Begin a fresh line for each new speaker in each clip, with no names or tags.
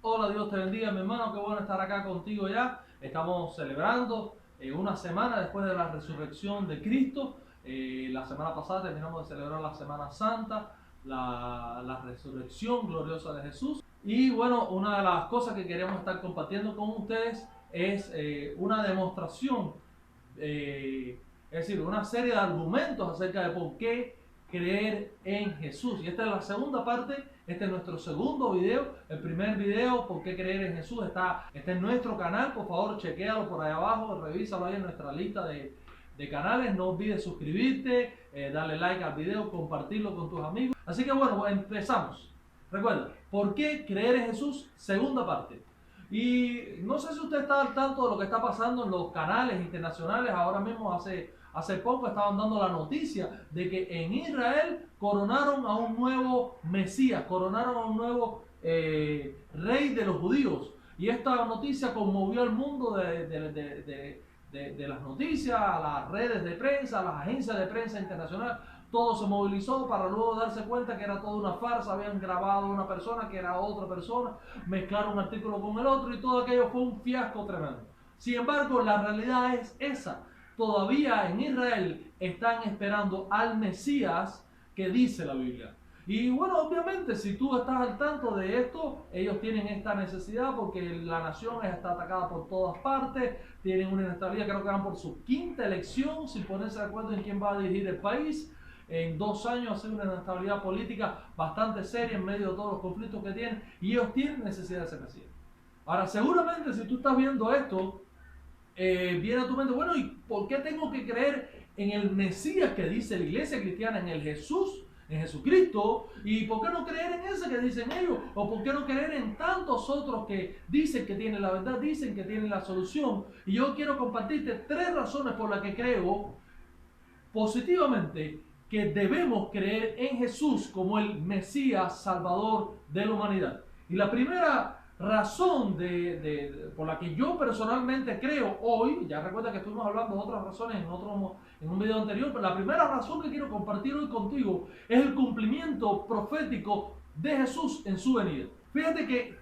Hola, Dios te bendiga, mi hermano. Qué bueno estar acá contigo ya. Estamos celebrando una semana después de la resurrección de Cristo. La semana pasada terminamos de celebrar la Semana Santa, la resurrección gloriosa de Jesús. Y bueno, una de las cosas que queremos estar compartiendo con ustedes es una demostración, es decir, una serie de argumentos acerca de por qué creer en Jesús. Y esta es la segunda parte. Este es nuestro segundo video. El primer video, ¿por qué creer en Jesús?, está en nuestro canal. Por favor, chequéalo por ahí abajo, revísalo ahí en nuestra lista de canales. No olvides suscribirte, darle like al video, compartirlo con tus amigos. Así que bueno, empezamos. Recuerda, ¿por qué creer en Jesús? Segunda parte. Y no sé si usted está al tanto de lo que está pasando en los canales internacionales. Ahora mismo, hace poco estaban dando la noticia de que en Israel coronaron a un nuevo Mesías, coronaron a un nuevo rey de los judíos. Y esta noticia conmovió al mundo de las noticias, a las redes de prensa, a las agencias de prensa internacional. Todo se movilizó para luego darse cuenta que era toda una farsa. Habían grabado a una persona que era otra persona, mezclaron un artículo con el otro y todo aquello fue un fiasco tremendo. Sin embargo, la realidad es esa. Todavía en Israel están esperando al Mesías que dice la Biblia. Y bueno, obviamente, si tú estás al tanto de esto, ellos tienen esta necesidad porque la nación está atacada por todas partes, tienen una inestabilidad, creo que van por su quinta elección, sin ponerse de acuerdo en quién va a dirigir el país. En 2 años ha sido una inestabilidad política bastante seria en medio de todos los conflictos que tienen, y ellos tienen necesidad de ese Mesías. Ahora, seguramente si tú estás viendo esto, viene a tu mente, bueno, ¿y por qué tengo que creer en el Mesías que dice la iglesia cristiana, en el Jesús, en Jesucristo? ¿Y por qué no creer en ese que dicen ellos? ¿O por qué no creer en tantos otros que dicen que tienen la verdad, dicen que tienen la solución? Y yo quiero compartirte 3 razones por las que creo positivamente que debemos creer en Jesús como el Mesías Salvador de la humanidad. Y la primera razón por la que yo personalmente creo hoy, ya recuerda que estuvimos hablando de otras razones en un video anterior, pero la primera razón que quiero compartir hoy contigo es el cumplimiento profético de Jesús en su venida. Fíjate que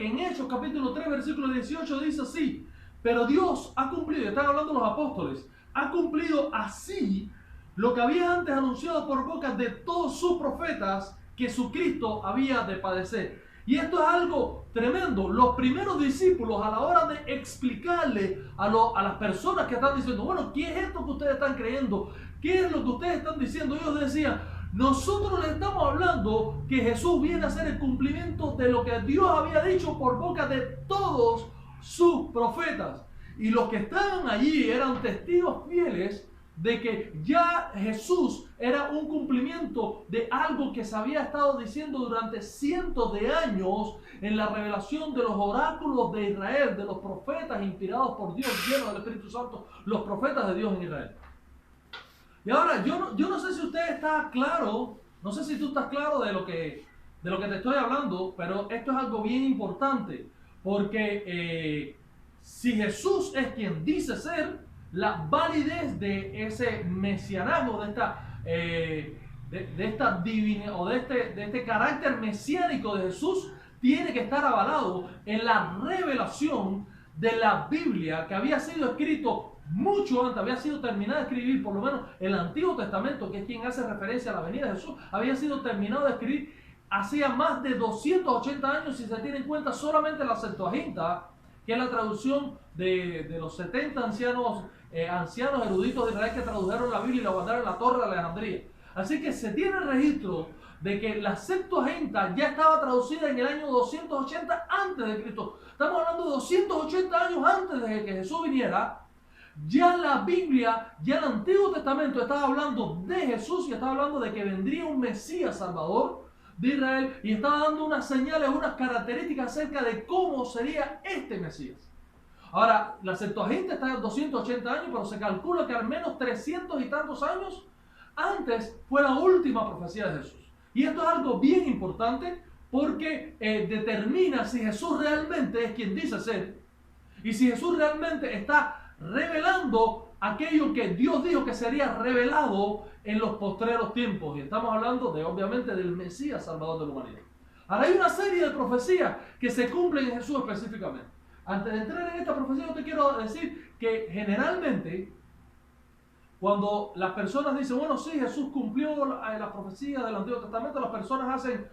en Hechos capítulo 3 versículo 18 dice así: pero Dios ha cumplido, están hablando los apóstoles, ha cumplido así lo que había antes anunciado por boca de todos sus profetas, que su Cristo había de padecer. Y esto es algo tremendo. Los primeros discípulos, a la hora de explicarle a las personas que están diciendo, bueno, ¿qué es esto que ustedes están creyendo? ¿Qué es lo que ustedes están diciendo? Ellos decían, nosotros les estamos hablando que Jesús viene a hacer el cumplimiento de lo que Dios había dicho por boca de todos sus profetas. Y los que estaban allí eran testigos fieles de que ya Jesús era un cumplimiento de algo que se había estado diciendo durante cientos de años en la revelación de los oráculos de Israel, de los profetas inspirados por Dios, llenos del Espíritu Santo, los profetas de Dios en Israel. Y ahora, yo no sé si usted está claro, no sé si tú estás claro de lo que te estoy hablando, pero esto es algo bien importante, porque si Jesús es quien dice ser, la validez de ese mesianazgo, de esta divina, o de este carácter mesiánico de Jesús, tiene que estar avalado en la revelación de la Biblia, que había sido escrito mucho antes, había sido terminado de escribir, por lo menos el Antiguo Testamento, que es quien hace referencia a la venida de Jesús, había sido terminado de escribir hacía más de 280 años, si se tiene en cuenta solamente la Septuaginta, que es la traducción de los 70 ancianos eruditos de Israel que tradujeron la Biblia y la guardaron en la Torre de Alejandría. Así que se tiene registro de que la Septuaginta ya estaba traducida en el año 280 antes de Cristo. Estamos hablando de 280 años antes de que Jesús viniera. Ya la Biblia, ya el Antiguo Testamento estaba hablando de Jesús y estaba hablando de que vendría un Mesías Salvador de Israel, y estaba dando unas señales, unas características acerca de cómo sería este Mesías. Ahora, la Septuaginta está en 280 años, pero se calcula que al menos 300 y tantos años antes fue la última profecía de Jesús. Y esto es algo bien importante porque determina si Jesús realmente es quien dice ser, y si Jesús realmente está revelando aquello que Dios dijo que sería revelado en los postreros tiempos. Y estamos hablando obviamente del Mesías Salvador de la humanidad. Ahora hay una serie de profecías que se cumplen en Jesús específicamente. Antes de entrar en esta profecía, yo te quiero decir que generalmente, cuando las personas dicen, bueno, sí, Jesús cumplió la profecía del Antiguo Testamento, las personas hacen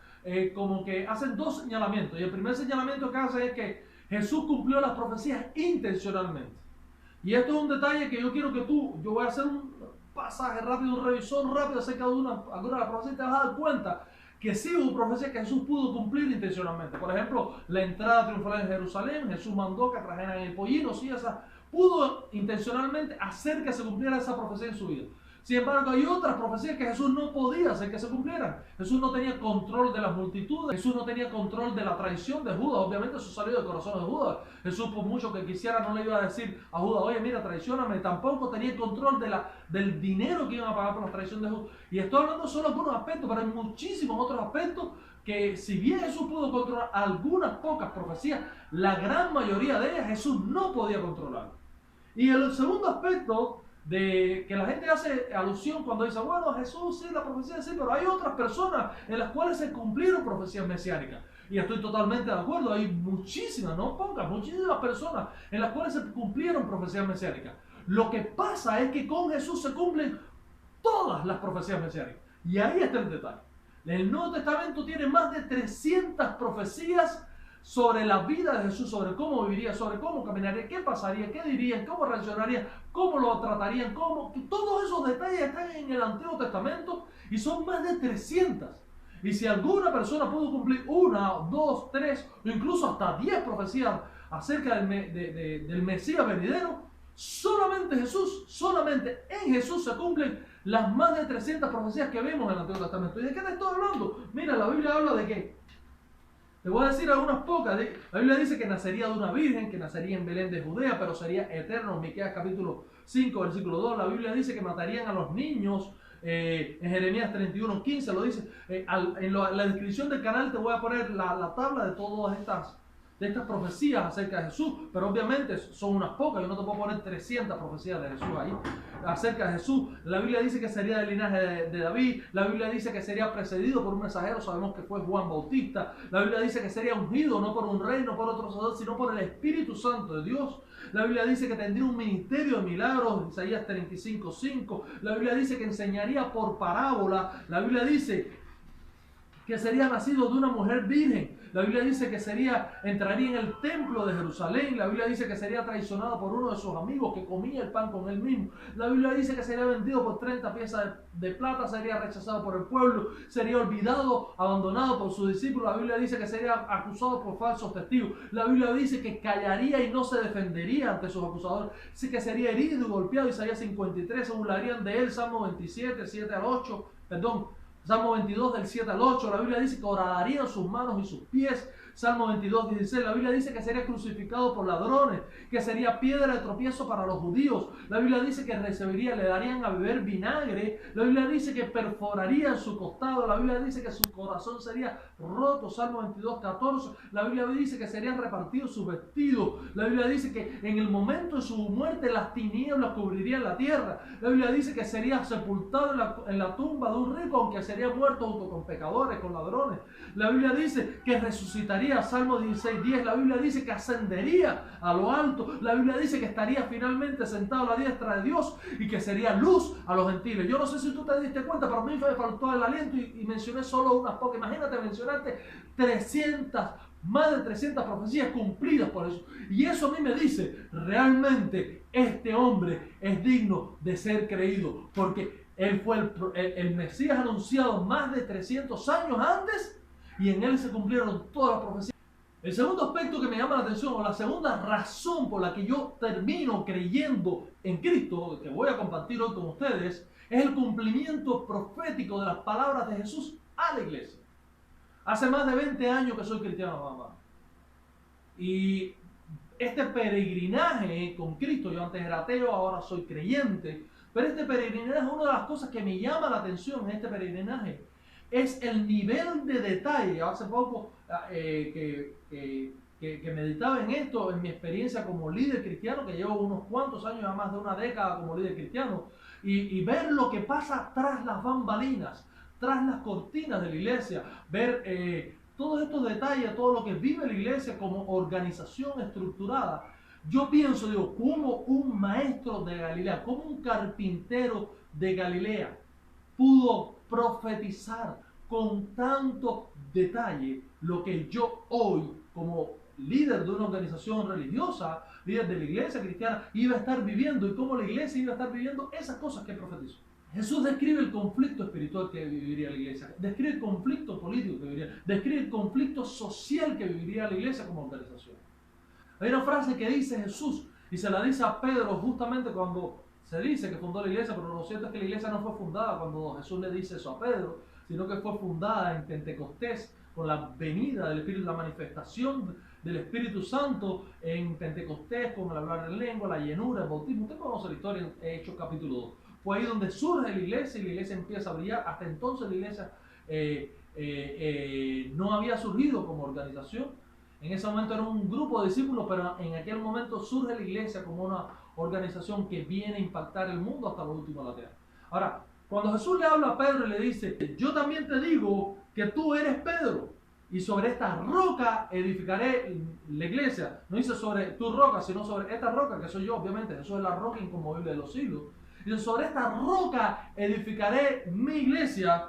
como que hacen dos señalamientos. Y el primer señalamiento que hacen es que Jesús cumplió las profecías intencionalmente. Y esto es un detalle que yo quiero que yo voy a hacer un pasaje rápido, un revisón rápido acerca de alguna de las profecías y te vas a dar cuenta que sí hubo profecías que Jesús pudo cumplir intencionalmente. Por ejemplo, la entrada triunfal en Jerusalén, Jesús mandó que trajeran el pollino, sí, pudo intencionalmente hacer que se cumpliera esa profecía en su vida. Sin embargo, hay otras profecías que Jesús no podía hacer que se cumplieran. Jesús no tenía control de las multitudes, Jesús no tenía control de la traición de Judas. Obviamente eso salió del corazón de Judas. Jesús, por mucho que quisiera, no le iba a decir a Judas, oye, mira, traicióname. Tampoco tenía control del dinero que iban a pagar por la traición de Judas. Y estoy hablando solo de algunos aspectos, pero hay muchísimos otros aspectos que, si bien Jesús pudo controlar algunas pocas profecías, la gran mayoría de ellas Jesús no podía controlar. Y el segundo aspecto de que la gente hace alusión cuando dice, bueno, Jesús sí, la profecía sí, pero hay otras personas en las cuales se cumplieron profecías mesiánicas. Y estoy totalmente de acuerdo, hay muchísimas, no pocas, muchísimas personas en las cuales se cumplieron profecías mesiánicas. Lo que pasa es que con Jesús se cumplen todas las profecías mesiánicas. Y ahí está el detalle. El Nuevo Testamento tiene más de 300 profecías sobre la vida de Jesús, sobre cómo viviría, sobre cómo caminaría, qué pasaría, qué dirían, cómo reaccionarían, cómo lo tratarían, todos esos detalles están en el Antiguo Testamento y son más de 300. Y si alguna persona pudo cumplir 1, 2, 3 o incluso hasta 10 profecías acerca del Mesías venidero, solamente en Jesús se cumplen las más de 300 profecías que vemos en el Antiguo Testamento. ¿Y de qué te estoy hablando? Mira, la Biblia habla de qué. Te voy a decir algunas pocas. La Biblia dice que nacería de una virgen, que nacería en Belén de Judea, pero sería eterno. Miqueas capítulo 5, versículo 2. La Biblia dice que matarían a los niños. En Jeremías 31, 15 lo dice. En la descripción del canal te voy a poner la tabla de todas estas profecías acerca de Jesús, pero obviamente son unas pocas. Yo no te puedo poner 300 profecías de Jesús ahí acerca de Jesús. La Biblia dice que sería del linaje de David. La Biblia dice que sería precedido por un mensajero, sabemos que fue Juan Bautista. La Biblia dice que sería ungido no por un rey, no por otro sacerdote, sino por el Espíritu Santo de Dios. La Biblia dice que tendría un ministerio de milagros, Isaías 35, 5. La Biblia dice que enseñaría por parábola. La Biblia dice que sería nacido de una mujer virgen. La Biblia dice que entraría en el templo de Jerusalén. La Biblia dice que sería traicionado por uno de sus amigos que comía el pan con él mismo. La Biblia dice que sería vendido por 30 piezas de plata, sería rechazado por el pueblo, sería olvidado, abandonado por sus discípulos. La Biblia dice que sería acusado por falsos testigos. La Biblia dice que callaría y no se defendería ante sus acusadores. Dice que sería herido y golpeado. Isaías 53, se burlarían de él. Salmo 27, 7 al 8, Salmo 22 del 7 al 8, la Biblia dice que horadarían sus manos y sus pies. Salmo 22, 16, la Biblia dice que sería crucificado por ladrones, que sería piedra de tropiezo para los judíos. La Biblia dice que le darían a beber vinagre. La Biblia dice que perforarían su costado. La Biblia dice que su corazón sería roto. Salmo 22, 14, la Biblia dice que serían repartidos sus vestidos. La Biblia dice que en el momento de su muerte las tinieblas cubrirían la tierra. La Biblia dice que sería sepultado en la tumba de un rico, aunque sería muerto junto con pecadores, con ladrones. La Biblia dice que resucitaría. Salmo 16, 10. La Biblia dice que ascendería a lo alto. La Biblia dice que estaría finalmente sentado a la diestra de Dios y que sería luz a los gentiles. Yo no sé si tú te diste cuenta, pero a mí me faltó el aliento y mencioné solo unas pocas. Imagínate mencionarte 300, más de 300 profecías cumplidas por eso. Y eso a mí me dice, realmente este hombre es digno de ser creído, porque él fue el Mesías anunciado más de 300 años antes y en él se cumplieron todas las profecías. El segundo aspecto que me llama la atención, o la segunda razón por la que yo termino creyendo en Cristo, que voy a compartir hoy con ustedes, es el cumplimiento profético de las palabras de Jesús a la iglesia. Hace más de 20 años que soy cristiano, mamá. Y este peregrinaje con Cristo, yo antes era ateo, ahora soy creyente, pero este peregrinaje, una de las cosas que me llama la atención en este peregrinaje, es el nivel de detalle. Hace poco que meditaba en esto, en mi experiencia como líder cristiano, que llevo unos cuantos años, ya más de una década como líder cristiano, y ver lo que pasa tras las bambalinas, tras las cortinas de la iglesia, ver todos estos detalles, todo lo que vive la iglesia como organización estructurada, yo pienso, digo, como un maestro de Galilea, como un carpintero de Galilea pudo profetizar con tanto detalle lo que yo hoy, como líder de una organización religiosa, líder de la iglesia cristiana, iba a estar viviendo, y cómo la iglesia iba a estar viviendo esas cosas que profetizó. Jesús describe el conflicto espiritual que viviría la iglesia, describe el conflicto político que viviría, describe el conflicto social que viviría la iglesia como organización. Hay una frase que dice Jesús, y se la dice a Pedro justamente cuando se dice que fundó la iglesia, pero lo cierto es que la iglesia no fue fundada cuando Jesús le dice eso a Pedro, sino que fue fundada en Pentecostés, con la venida del Espíritu, la manifestación del Espíritu Santo en Pentecostés, con el hablar en lengua, la llenura, el bautismo. Usted conoce la historia en Hechos capítulo 2. Fue ahí donde surge la iglesia y la iglesia empieza a brillar. Hasta entonces la iglesia no había surgido como organización. En ese momento era un grupo de discípulos, pero en aquel momento surge la iglesia como una organización que viene a impactar el mundo hasta lo último de la tierra. Ahora, cuando Jesús le habla a Pedro y le dice, yo también te digo que tú eres Pedro, y sobre esta roca edificaré la iglesia. No dice sobre tu roca, sino sobre esta roca que soy yo, obviamente. Eso es la roca inconmovible de los siglos. Dice, sobre esta roca edificaré mi iglesia,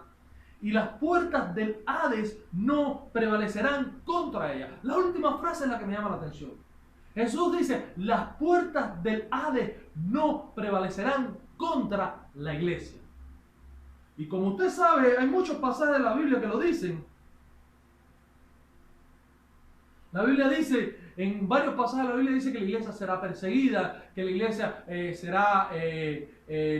y las puertas del Hades no prevalecerán contra ella. La última frase es la que me llama la atención. Jesús dice, las puertas del Hades no prevalecerán contra la iglesia. Y como usted sabe, hay muchos pasajes de la Biblia que lo dicen. La Biblia dice, en varios pasajes de la Biblia dice que la iglesia será perseguida, que la iglesia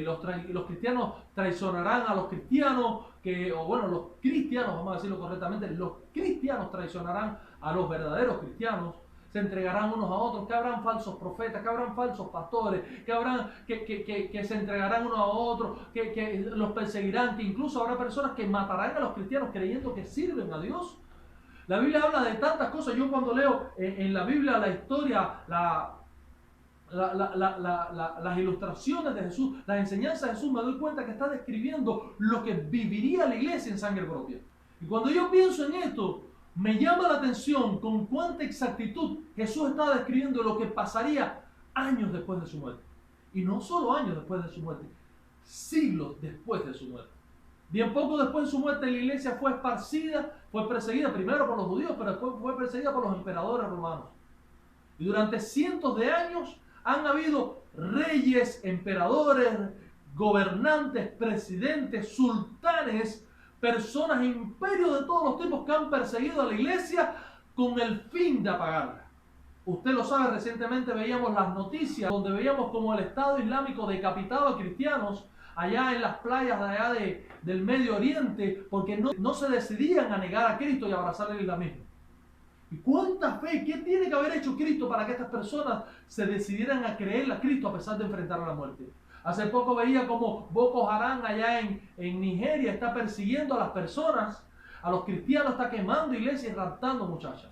los cristianos traicionarán a los cristianos, los cristianos, vamos a decirlo correctamente, los cristianos traicionarán a los verdaderos cristianos, se entregarán unos a otros, que habrán falsos profetas, que habrán falsos pastores, que se entregarán unos a otros, que los perseguirán, que incluso habrá personas que matarán a los cristianos creyendo que sirven a Dios. La Biblia habla de tantas cosas. Yo cuando leo en la Biblia la historia, las ilustraciones de Jesús, las enseñanzas de Jesús, me doy cuenta que está describiendo lo que viviría la iglesia en sangre propia. Y cuando yo pienso en esto, me llama la atención con cuánta exactitud Jesús está describiendo lo que pasaría años después de su muerte. Y no solo años después de su muerte, siglos después de su muerte. Bien poco después de su muerte la iglesia fue esparcida, fue perseguida primero por los judíos, pero después fue perseguida por los emperadores romanos. Y durante cientos de años han habido reyes, emperadores, gobernantes, presidentes, sultanes, personas, imperios de todos los tipos que han perseguido a la iglesia con el fin de apagarla. Usted lo sabe, recientemente veíamos las noticias donde veíamos como el Estado Islámico decapitaba a cristianos allá en las playas de allá del Medio Oriente, porque no se decidían a negar a Cristo y abrazar el islamismo. ¿Y cuánta fe? ¿Qué tiene que haber hecho Cristo para que estas personas se decidieran a creerle a Cristo a pesar de enfrentar a la muerte? Hace poco veía como Boko Haram allá en Nigeria está persiguiendo a las personas, a los cristianos, está quemando iglesias y raptando muchachas.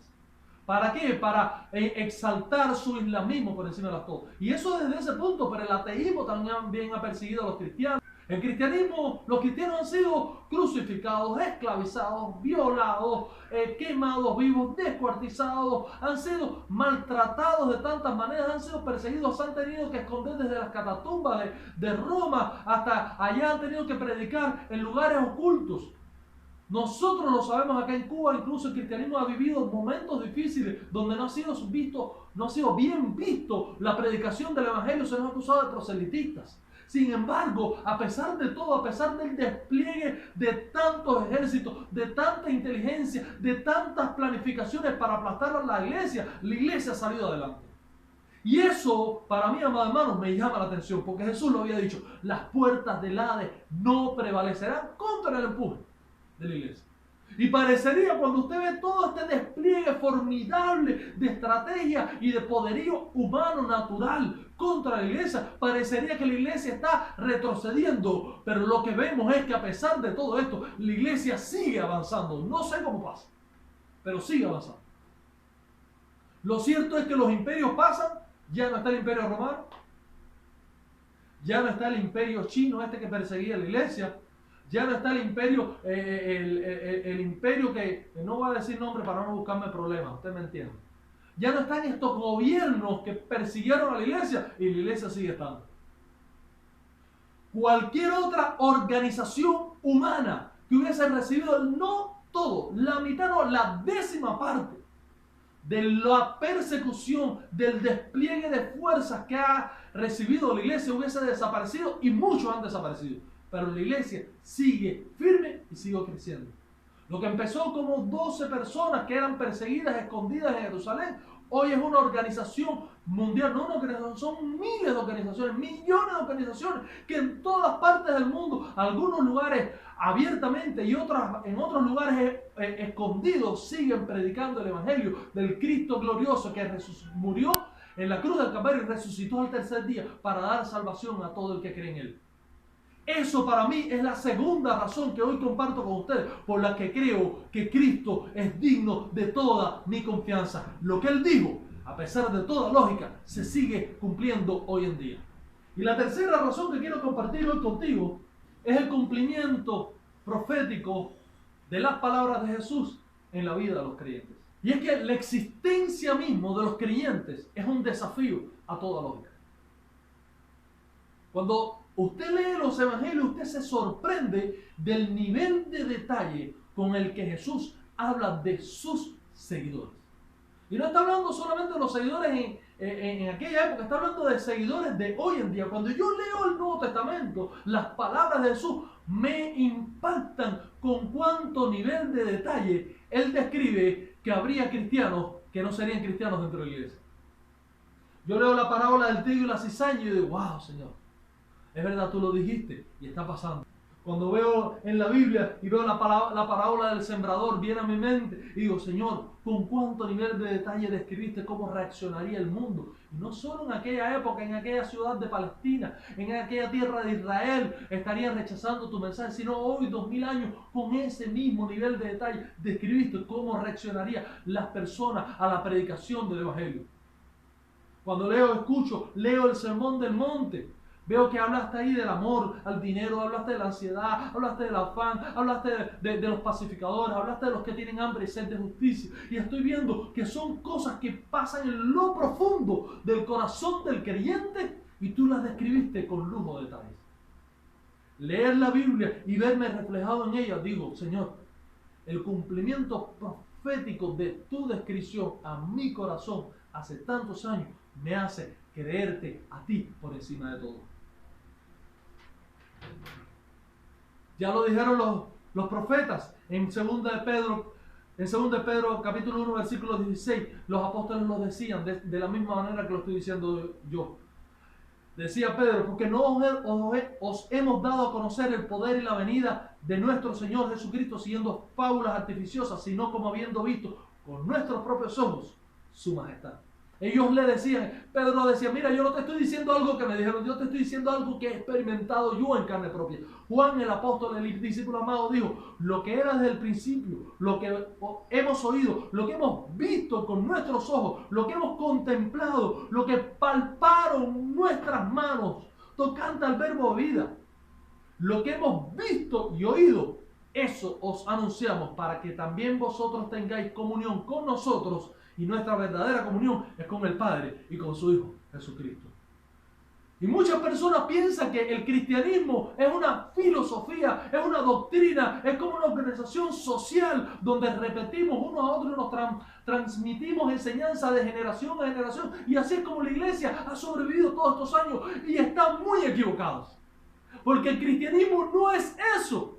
¿Para qué? Para exaltar su islamismo por encima de las cosas. Y eso desde ese punto, pero el ateísmo también ha perseguido a los cristianos. El cristianismo, los cristianos han sido crucificados, esclavizados, violados, quemados vivos, descuartizados, han sido maltratados de tantas maneras, han sido perseguidos, han tenido que esconder desde las catatumbas de Roma hasta allá, han tenido que predicar en lugares ocultos. Nosotros lo sabemos acá en Cuba, incluso el cristianismo ha vivido momentos difíciles donde no ha sido bien visto la predicación del evangelio, se nos ha acusado de proselitistas. Sin embargo, a pesar de todo, a pesar del despliegue de tantos ejércitos, de tanta inteligencia, de tantas planificaciones para aplastar a la iglesia ha salido adelante. Y eso, para mí, amados hermanos, me llama la atención, porque Jesús lo había dicho, las puertas del Hades no prevalecerán contra el empuje de la iglesia. Y parecería, cuando usted ve todo este despliegue formidable de estrategia y de poderío humano natural contra la iglesia, parecería que la iglesia está retrocediendo, pero lo que vemos es que a pesar de todo esto, la iglesia sigue avanzando. No sé cómo pasa, pero sigue avanzando. Lo cierto es que los imperios pasan, ya no está el imperio romano, ya no está el imperio chino que perseguía a la iglesia. Ya no está el imperio, el imperio que no voy a decir nombre para no buscarme problemas, usted me entiende. Ya no están estos gobiernos que persiguieron a la iglesia y la iglesia sigue estando. Cualquier otra organización humana que hubiese recibido, no todo, la mitad, no, la décima parte de la persecución, del despliegue de fuerzas que ha recibido la iglesia hubiese desaparecido, y muchos han desaparecido. Pero la iglesia sigue firme y sigue creciendo. Lo que empezó como 12 personas que eran perseguidas, escondidas en Jerusalén, hoy es una organización mundial, no una organización, son miles de organizaciones, millones de organizaciones que en todas partes del mundo, algunos lugares abiertamente y en otros lugares escondidos, siguen predicando el evangelio del Cristo glorioso que murió en la cruz del Calvario y resucitó al tercer día para dar salvación a todo el que cree en él. Eso para mí es la segunda razón que hoy comparto con ustedes, por la que creo que Cristo es digno de toda mi confianza. Lo que Él dijo, a pesar de toda lógica, se sigue cumpliendo hoy en día. Y la tercera razón que quiero compartir hoy contigo es el cumplimiento profético de las palabras de Jesús en la vida de los creyentes. Y es que la existencia misma de los creyentes es un desafío a toda lógica. Cuando usted lee los evangelios, usted se sorprende del nivel de detalle con el que Jesús habla de sus seguidores. Y no está hablando solamente de los seguidores en aquella época, está hablando de seguidores de hoy en día. Cuando yo leo el Nuevo Testamento, las palabras de Jesús me impactan con cuánto nivel de detalle Él describe que habría cristianos que no serían cristianos dentro de la iglesia. Yo leo la parábola del trigo y la cizaña y digo, wow, Señor. Es verdad, tú lo dijiste y está pasando. Cuando veo en la Biblia y veo la parábola del sembrador, viene a mi mente y digo, Señor, ¿con cuánto nivel de detalle describiste cómo reaccionaría el mundo? Y no solo en aquella época, en aquella ciudad de Palestina, en aquella tierra de Israel, estarían rechazando tu mensaje, sino hoy, 2000 años, con ese mismo nivel de detalle, describiste cómo reaccionarían las personas a la predicación del Evangelio. Cuando leo el Sermón del Monte, veo que hablaste ahí del amor al dinero, hablaste de la ansiedad, hablaste del afán, hablaste de los pacificadores, hablaste de los que tienen hambre y sed de justicia. Y estoy viendo que son cosas que pasan en lo profundo del corazón del creyente y tú las describiste con lujo de detalles. Leer la Biblia y verme reflejado en ella, digo, Señor, el cumplimiento profético de tu descripción a mi corazón hace tantos años me hace creerte a ti por encima de todo. Ya lo dijeron los profetas en 2 de Pedro capítulo 1 versículo 16. Los apóstoles lo decían de la misma manera que lo estoy diciendo yo. Decía Pedro, porque no os hemos dado a conocer el poder y la venida de nuestro Señor Jesucristo siguiendo fábulas artificiosas, sino como habiendo visto con nuestros propios ojos su majestad. Ellos le decían, Pedro decía, mira, yo no te estoy diciendo algo que me dijeron, yo te estoy diciendo algo que he experimentado yo en carne propia. Juan, el apóstol, el discípulo amado, dijo, lo que era desde el principio, lo que hemos oído, lo que hemos visto con nuestros ojos, lo que hemos contemplado, lo que palparon nuestras manos, tocante al verbo vida, lo que hemos visto y oído, eso os anunciamos para que también vosotros tengáis comunión con nosotros. Y nuestra verdadera comunión es con el Padre y con su Hijo, Jesucristo. Y muchas personas piensan que el cristianismo es una filosofía, es una doctrina, es como una organización social donde repetimos unos a otros y nos transmitimos enseñanza de generación a generación. Y así es como la iglesia ha sobrevivido todos estos años y están muy equivocados. Porque el cristianismo no es eso.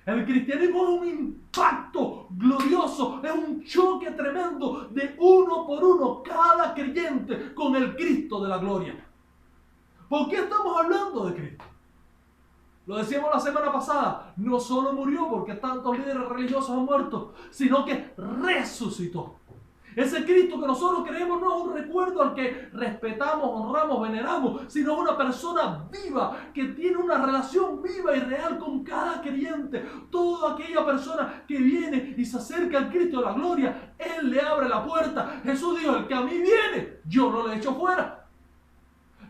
El cristianismo es un impacto glorioso, es un choque tremendo de uno por uno, cada creyente con el Cristo de la gloria. ¿Por qué estamos hablando de Cristo? Lo decíamos la semana pasada, no solo murió porque tantos líderes religiosos han muerto, sino que resucitó. Ese Cristo que nosotros creemos no es un recuerdo al que respetamos, honramos, veneramos, sino una persona viva que tiene una relación viva y real con cada creyente. Toda aquella persona que viene y se acerca al Cristo de la gloria, Él le abre la puerta. Jesús dijo, el que a mí viene, yo no le echo fuera.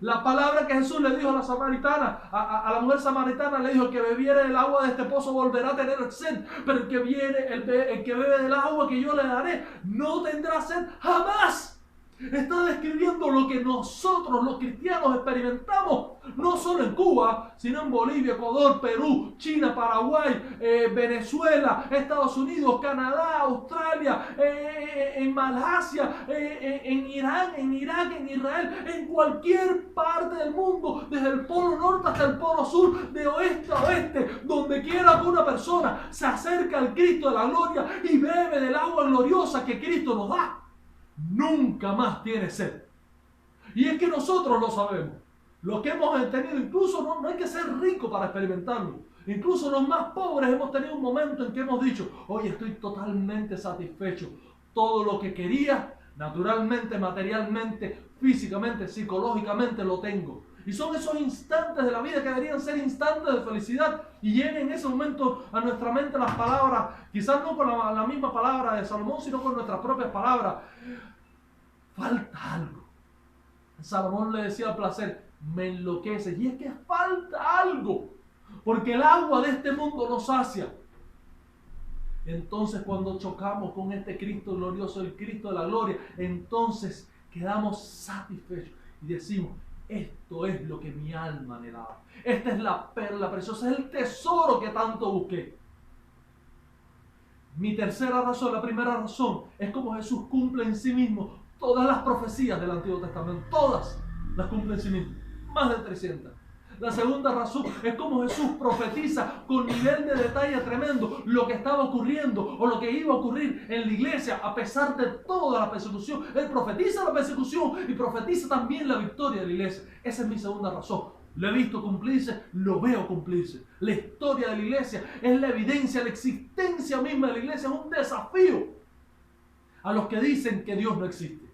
La palabra que Jesús le dijo a la samaritana, a la mujer samaritana, le dijo: el que bebiere del agua de este pozo volverá a tener sed, pero el que bebe del agua que yo le daré no tendrá sed jamás. Está describiendo lo que nosotros los cristianos experimentamos, no solo en Cuba, sino en Bolivia, Ecuador, Perú, China, Paraguay, Venezuela, Estados Unidos, Canadá, Australia, en Malasia, en Irán, en Irak, en Israel, en cualquier parte del mundo, desde el polo norte hasta el polo sur, de oeste a oeste, donde quiera que una persona se acerque al Cristo de la gloria y bebe del agua gloriosa que Cristo nos da, nunca más tiene sed. Y es que nosotros lo sabemos. Los que hemos tenido, incluso no hay que ser rico para experimentarlo. Incluso los más pobres hemos tenido un momento en que hemos dicho: oye, estoy totalmente satisfecho. Todo lo que quería, naturalmente, materialmente, físicamente, psicológicamente, lo tengo. Y son esos instantes de la vida que deberían ser instantes de felicidad. Y llegan en ese momento a nuestra mente las palabras, quizás no con la misma palabra de Salomón, sino con nuestras propias palabras: falta algo. Salomón le decía al placer: me enloquece. Y es que falta algo, porque el agua de este mundo nos sacia. Entonces, cuando chocamos con este Cristo glorioso, el Cristo de la gloria, entonces quedamos satisfechos y decimos: esto es lo que mi alma anhelaba. Esta es la perla preciosa, es el tesoro que tanto busqué. Mi tercera razón, la primera razón, es como Jesús cumple en sí mismo todas las profecías del Antiguo Testamento. Todas las cumple en sí mismo. Más de 300. La segunda razón es como Jesús profetiza con nivel de detalle tremendo lo que estaba ocurriendo o lo que iba a ocurrir en la iglesia a pesar de toda la persecución. Él profetiza la persecución y profetiza también la victoria de la iglesia. Esa es mi segunda razón. Lo he visto cumplirse, lo veo cumplirse. La historia de la iglesia es la evidencia, la existencia misma de la iglesia es un desafío a los que dicen que Dios no existe.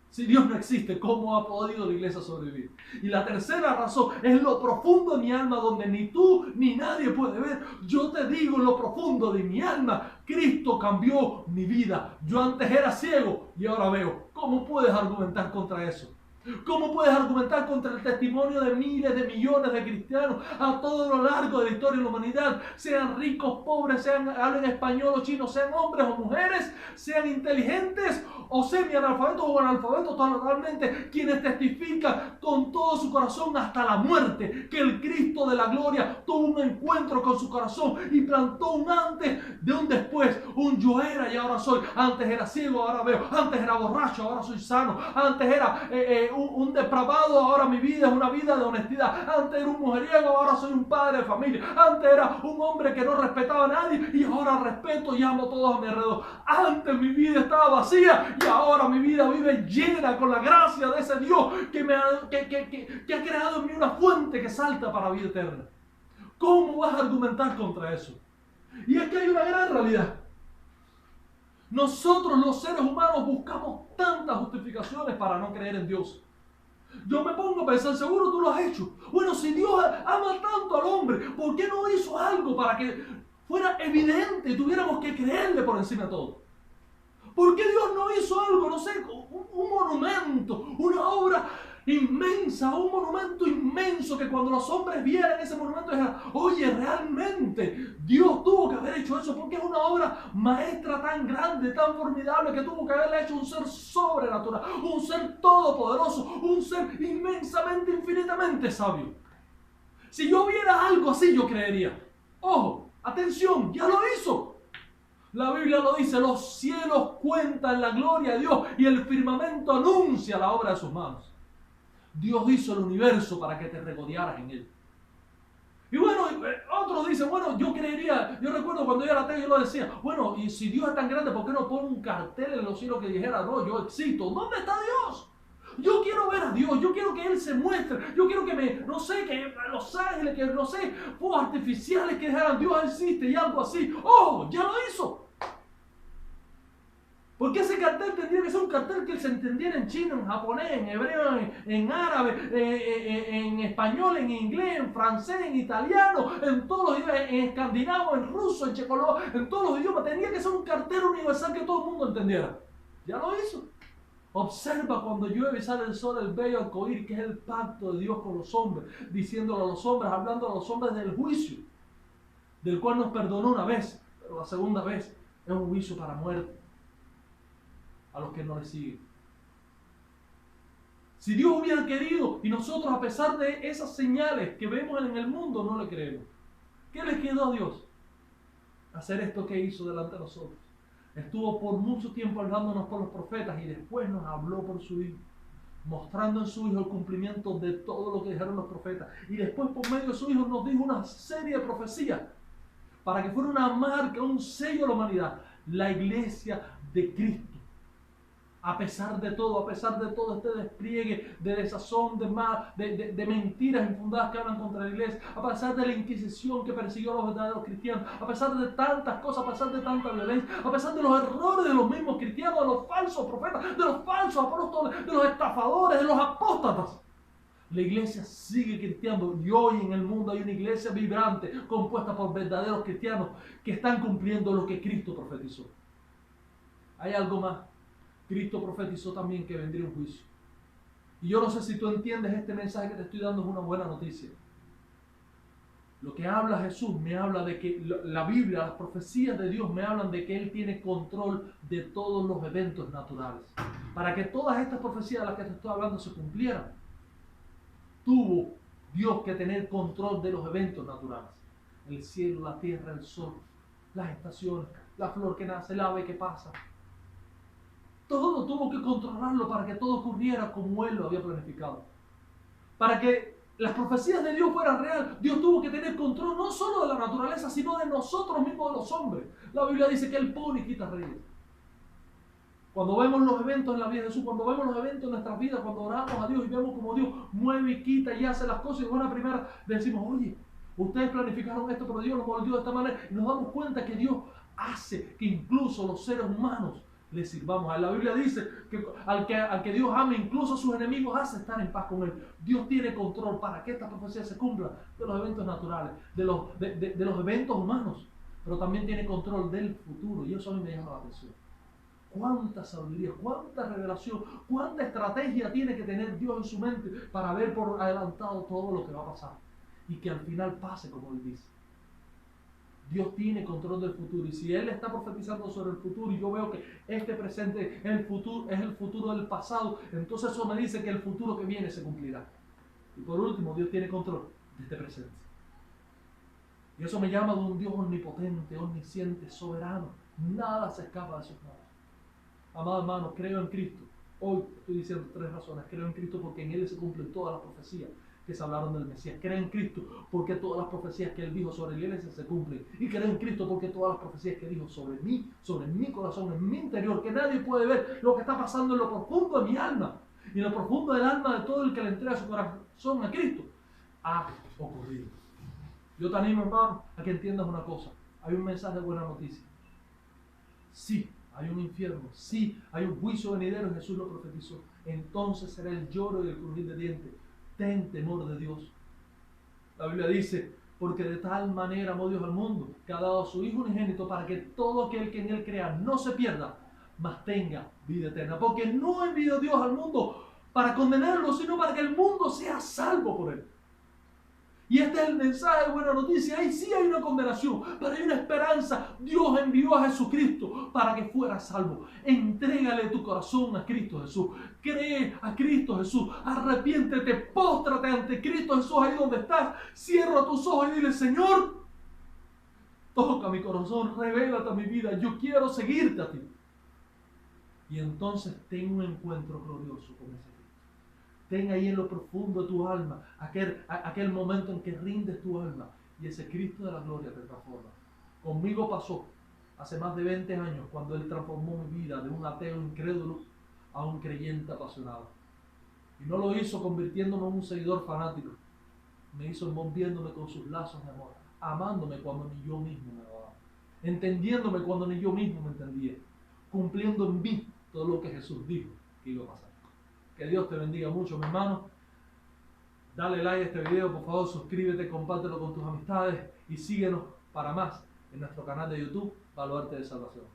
Si Dios no existe, ¿cómo ha podido la iglesia sobrevivir? Y la tercera razón es lo profundo de mi alma, donde ni tú ni nadie puede ver. Yo te digo, en lo profundo de mi alma, Cristo cambió mi vida. Yo antes era ciego y ahora veo. ¿Cómo puedes argumentar contra eso? ¿Cómo puedes argumentar contra el testimonio de miles de millones de cristianos a todo lo largo de la historia de la humanidad? Sean ricos, pobres, hablen español o chino, sean hombres o mujeres, sean inteligentes o semi-analfabetos o analfabetos totalmente, quienes testifican con todo su corazón hasta la muerte que el Cristo de la gloria tuvo un encuentro con su corazón y plantó un antes de un después. Un yo era y ahora soy. Antes era ciego, ahora veo. Antes era borracho, ahora soy sano. Antes era un depravado, ahora mi vida es una vida de honestidad. Antes era un mujeriego, ahora soy un padre de familia. Antes era un hombre que no respetaba a nadie y ahora respeto y amo a todos a mi alrededor. Antes mi vida estaba vacía y ahora mi vida vive llena con la gracia de ese Dios que ha creado en mí una fuente que salta para la vida eterna. ¿Cómo vas a argumentar contra eso? Y es que hay una gran realidad. Nosotros los seres humanos buscamos tantas justificaciones para no creer en Dios. Yo me pongo a pensar, seguro tú lo has hecho. Bueno, si Dios ama tanto al hombre, ¿por qué no hizo algo para que fuera evidente y tuviéramos que creerle por encima de todo? ¿Por qué Dios no hizo algo, no sé, un monumento, una obra inmensa, un monumento inmenso que cuando los hombres vieran ese monumento dijeran: oye, realmente Dios tuvo que haber hecho eso, porque es una obra maestra tan grande, tan formidable, que tuvo que haberle hecho un ser sobrenatural, un ser todopoderoso, un ser inmensamente, infinitamente sabio? Si yo viera algo así, yo creería. Ojo, atención, ya lo hizo. La Biblia lo dice: los cielos cuentan la gloria de Dios y el firmamento anuncia la obra de sus manos. Dios hizo el universo para que te regodearas en él. Y bueno, otros dicen: bueno, yo creería, yo recuerdo cuando yo era ateo, yo lo decía: bueno, y si Dios es tan grande, ¿por qué no pone un cartel en los cielos que dijera: no, yo existo? ¿Dónde está Dios? Yo quiero ver a Dios, yo quiero que Él se muestre, yo quiero que que los ángeles, que no sé, fuegos artificiales que dijeran: Dios existe y algo así. ¡Oh, ya lo hizo! Porque ese cartel tendría que ser un cartel que se entendiera en chino, en japonés, en hebreo, en árabe, en español, en inglés, en francés, en italiano, en todos los idiomas, en escandinavo, en ruso, en checoslovaco, en todos los idiomas. Tendría que ser un cartel universal que todo el mundo entendiera. Ya lo hizo. Observa cuando llueve y sale el sol, el bello arcoíris, que es el pacto de Dios con los hombres, diciéndolo a los hombres, hablando a los hombres del juicio, del cual nos perdonó una vez, pero la segunda vez es un juicio para muerte a los que no le siguen. Si Dios hubiera querido y nosotros, a pesar de esas señales que vemos en el mundo, no le creemos, ¿qué le quedó a Dios? Hacer esto que hizo delante de nosotros. Estuvo por mucho tiempo hablándonos por los profetas y después nos habló por su Hijo, mostrando en su Hijo el cumplimiento de todo lo que dijeron los profetas. Y después, por medio de su Hijo, nos dijo una serie de profecías para que fuera una marca, un sello a la humanidad, la iglesia de Cristo. A pesar de todo este despliegue de desazón, de mentiras infundadas que hablan contra la iglesia, a pesar de la Inquisición que persiguió a los verdaderos cristianos, a pesar de tantas cosas, a pesar de tanta violencia, a pesar de los errores de los mismos cristianos, de los falsos profetas, de los falsos apóstoles, de los estafadores, de los apóstatas, la iglesia sigue cristiando. Y hoy en el mundo hay una iglesia vibrante, compuesta por verdaderos cristianos que están cumpliendo lo que Cristo profetizó. Hay algo más. Cristo profetizó también que vendría un juicio. Y yo no sé si tú entiendes este mensaje que te estoy dando, es una buena noticia. Lo que habla Jesús me habla de que la Biblia, las profecías de Dios me hablan de que Él tiene control de todos los eventos naturales. Para que todas estas profecías de las que te estoy hablando se cumplieran, tuvo Dios que tener control de los eventos naturales. El cielo, la tierra, el sol, las estaciones, la flor que nace, el ave que pasa. Todo tuvo que controlarlo para que todo ocurriera como Él lo había planificado. Para que las profecías de Dios fueran real, Dios tuvo que tener control no solo de la naturaleza, sino de nosotros mismos, de los hombres. La Biblia dice que Él pone y quita reyes. Cuando vemos los eventos en la vida de Jesús, cuando vemos los eventos en nuestras vidas, cuando oramos a Dios y vemos como Dios mueve y quita y hace las cosas, y de buena primera decimos, oye, ustedes planificaron esto, pero Dios nos volvió de esta manera. Y nos damos cuenta que Dios hace que incluso los seres humanos le sirvamos a Él. La Biblia dice que al que Dios ama, incluso a sus enemigos, hace estar en paz con Él. Dios tiene control para que esta profecía se cumpla de los eventos naturales, de los eventos humanos, pero también tiene control del futuro, y eso a mí me llama la atención. Cuánta sabiduría, cuánta revelación, cuánta estrategia tiene que tener Dios en su mente para haber por adelantado todo lo que va a pasar y que al final pase como Él dice. Dios tiene control del futuro, y si Él está profetizando sobre el futuro y yo veo que este presente es el futuro del pasado, entonces eso me dice que el futuro que viene se cumplirá. Y por último, Dios tiene control de este presente. Y eso me llama de un Dios omnipotente, omnisciente, soberano. Nada se escapa de sus manos. Amado hermano, creo en Cristo. Hoy estoy diciendo 3 razones. Creo en Cristo porque en Él se cumplen todas las profecías que se hablaron del Mesías. Creo en Cristo porque todas las profecías que Él dijo sobre la iglesia se cumplen. Y creo en Cristo porque todas las profecías que dijo sobre mí, sobre mi corazón, en mi interior, que nadie puede ver lo que está pasando en lo profundo de mi alma y en lo profundo del alma de todo el que le entrega su corazón a Cristo, ha ocurrido. Yo te animo, hermano, a que entiendas una cosa. Hay un mensaje de buena noticia. Sí, hay un infierno. Sí, hay un juicio venidero, Jesús lo profetizó. Entonces será el lloro y el crujir de dientes. Ten temor de Dios. La Biblia dice, porque de tal manera amó Dios al mundo, que ha dado a su Hijo unigénito para que todo aquel que en Él crea no se pierda, mas tenga vida eterna. Porque no envió Dios al mundo para condenarlo, sino para que el mundo sea salvo por Él. Y este es el mensaje de buena noticia. Ahí sí hay una condenación, pero hay una esperanza. Dios envió a Jesucristo para que fuera salvo. Entrégale tu corazón a Cristo Jesús. Cree a Cristo Jesús. Arrepiéntete, póstrate ante Cristo Jesús ahí donde estás. Cierra tus ojos y dile, Señor, toca mi corazón, revélate a mi vida. Yo quiero seguirte a ti. Y entonces ten un encuentro glorioso con ese Cristo. Ten ahí en lo profundo de tu alma aquel momento en que rindes tu alma y ese Cristo de la gloria te transforma. Conmigo pasó hace más de 20 años cuando Él transformó mi vida de un ateo incrédulo a un creyente apasionado. Y no lo hizo convirtiéndome en un seguidor fanático. Me hizo envolviéndome con sus lazos de amor, amándome cuando ni yo mismo me amaba, entendiéndome cuando ni yo mismo me entendía, cumpliendo en mí todo lo que Jesús dijo que iba a pasar. Que Dios te bendiga mucho, mi hermano. Dale like a este video, por favor, suscríbete, compártelo con tus amistades y síguenos para más en nuestro canal de YouTube, Baluarte de Salvación.